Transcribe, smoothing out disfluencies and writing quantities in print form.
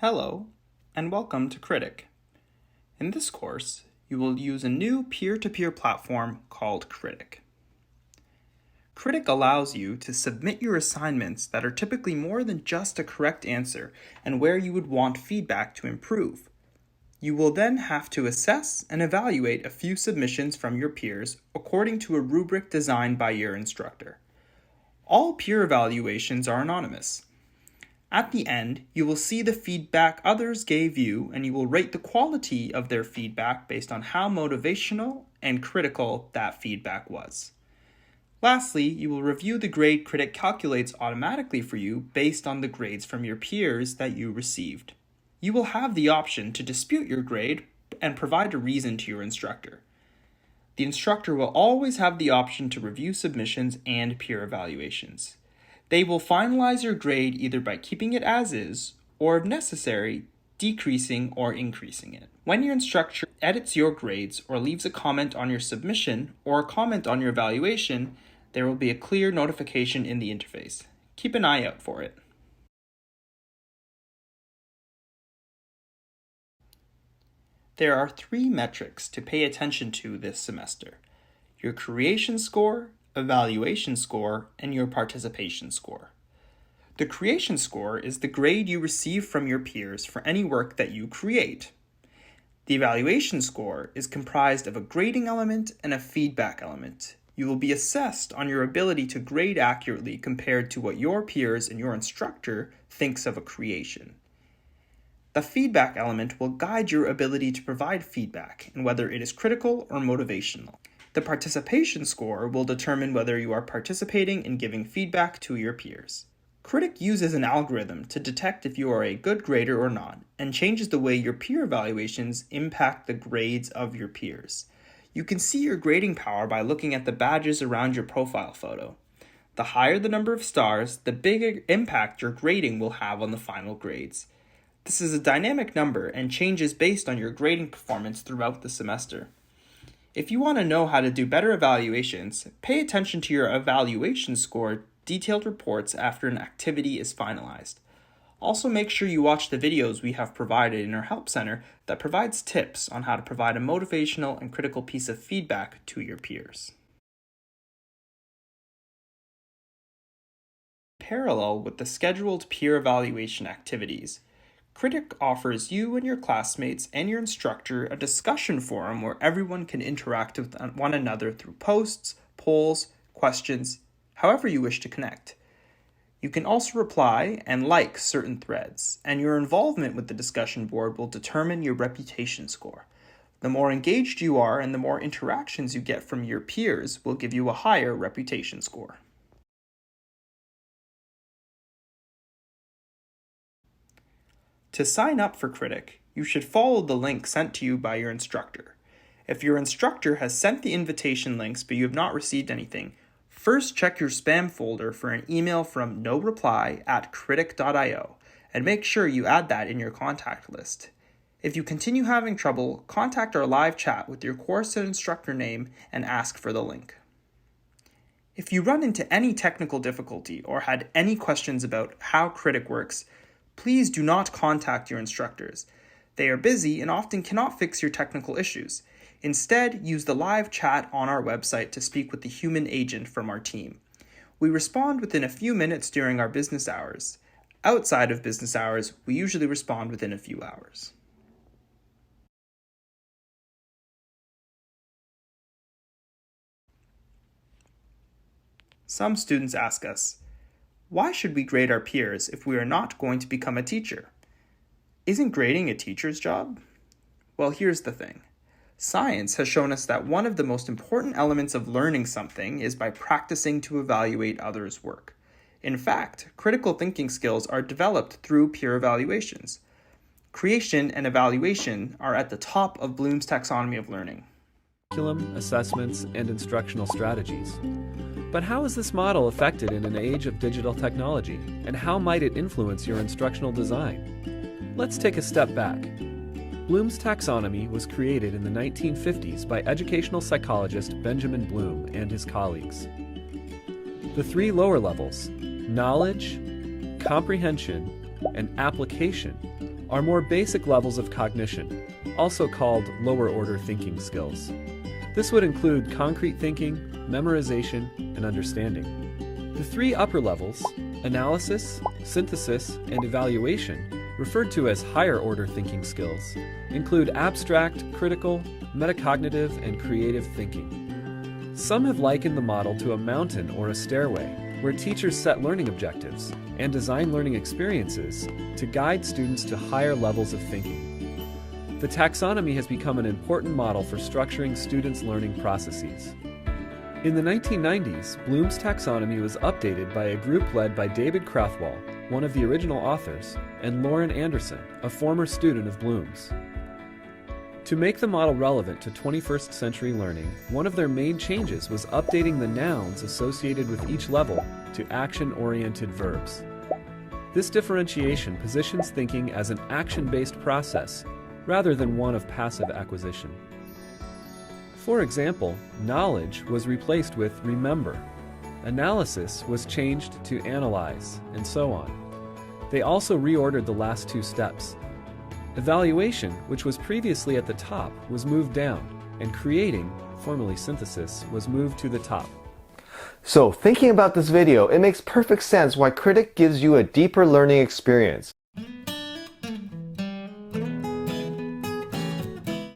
Hello, and welcome to Kritik. In this course, you will use a new peer-to-peer platform called Kritik. Kritik allows you to submit your assignments that are typically more than just a correct answer and where you would want feedback to improve. You will then have to assess and evaluate a few submissions from your peers according to a rubric designed by your instructor. All peer evaluations are anonymous. At the end, you will see the feedback others gave you, and you will rate the quality of their feedback based on how motivational and critical that feedback was. Lastly, you will review the grade Kritik calculates automatically for you based on the grades from your peers that you received. You will have the option to dispute your grade and provide a reason to your instructor. The instructor will always have the option to review submissions and peer evaluations. They will finalize your grade either by keeping it as is, or if necessary, decreasing or increasing it. When your instructor edits your grades or leaves a comment on your submission or a comment on your evaluation, there will be a clear notification in the interface. Keep an eye out for it. There are 3 metrics to pay attention to this semester: your creation score, evaluation score, and your participation score. The creation score is the grade you receive from your peers for any work that you create. The evaluation score is comprised of a grading element and a feedback element. You will be assessed on your ability to grade accurately compared to what your peers and your instructor thinks of a creation. The feedback element will guide your ability to provide feedback and whether it is critical or motivational. The participation score will determine whether you are participating in giving feedback to your peers. Kritik uses an algorithm to detect if you are a good grader or not, and changes the way your peer evaluations impact the grades of your peers. You can see your grading power by looking at the badges around your profile photo. The higher the number of stars, the bigger impact your grading will have on the final grades. This is a dynamic number and changes based on your grading performance throughout the semester. If you want to know how to do better evaluations, pay attention to your evaluation score detailed reports after an activity is finalized. Also, make sure you watch the videos we have provided in our Help Center that provides tips on how to provide a motivational and critical piece of feedback to your peers. Parallel with the scheduled peer evaluation activities, Kritik offers you and your classmates and your instructor a discussion forum where everyone can interact with one another through posts, polls, questions, however you wish to connect. You can also reply and like certain threads, and your involvement with the discussion board will determine your reputation score. The more engaged you are and the more interactions you get from your peers will give you a higher reputation score. To sign up for Kritik, you should follow the link sent to you by your instructor. If your instructor has sent the invitation links but you have not received anything, first check your spam folder for an email from noreply@kritik.io and make sure you add that in your contact list. If you continue having trouble, contact our live chat with your course and instructor name and ask for the link. If you run into any technical difficulty or had any questions about how Kritik works, please do not contact your instructors. They are busy and often cannot fix your technical issues. Instead, use the live chat on our website to speak with the human agent from our team. We respond within a few minutes during our business hours. Outside of business hours, we usually respond within a few hours. Some students ask us, why should we grade our peers if we are not going to become a teacher? Isn't grading a teacher's job? Well, here's the thing. Science has shown us that one of the most important elements of learning something is by practicing to evaluate others' work. In fact, critical thinking skills are developed through peer evaluations. Creation and evaluation are at the top of Bloom's taxonomy of learning. Curriculum, assessments, and instructional strategies. But how is this model affected in an age of digital technology, and how might it influence your instructional design? Let's take a step back. Bloom's taxonomy was created in the 1950s by educational psychologist Benjamin Bloom and his colleagues. The 3 lower levels, knowledge, comprehension, and application, are more basic levels of cognition, also called lower-order thinking skills. This would include concrete thinking, memorization, and understanding. The three upper levels, analysis, synthesis, and evaluation, referred to as higher-order thinking skills, include abstract, critical, metacognitive, and creative thinking. Some have likened the model to a mountain or a stairway, where teachers set learning objectives and design learning experiences to guide students to higher levels of thinking. The taxonomy has become an important model for structuring students' learning processes. In the 1990s, Bloom's taxonomy was updated by a group led by David Krathwohl, one of the original authors, and Lauren Anderson, a former student of Bloom's. To make the model relevant to 21st century learning, one of their main changes was updating the nouns associated with each level to action-oriented verbs. This differentiation positions thinking as an action-based process rather than one of passive acquisition. For example, knowledge was replaced with remember, analysis was changed to analyze, and so on. They also reordered the last two steps. Evaluation, which was previously at the top, was moved down, and creating, formerly synthesis, was moved to the top. So, thinking about this video, it makes perfect sense why Kritik gives you a deeper learning experience.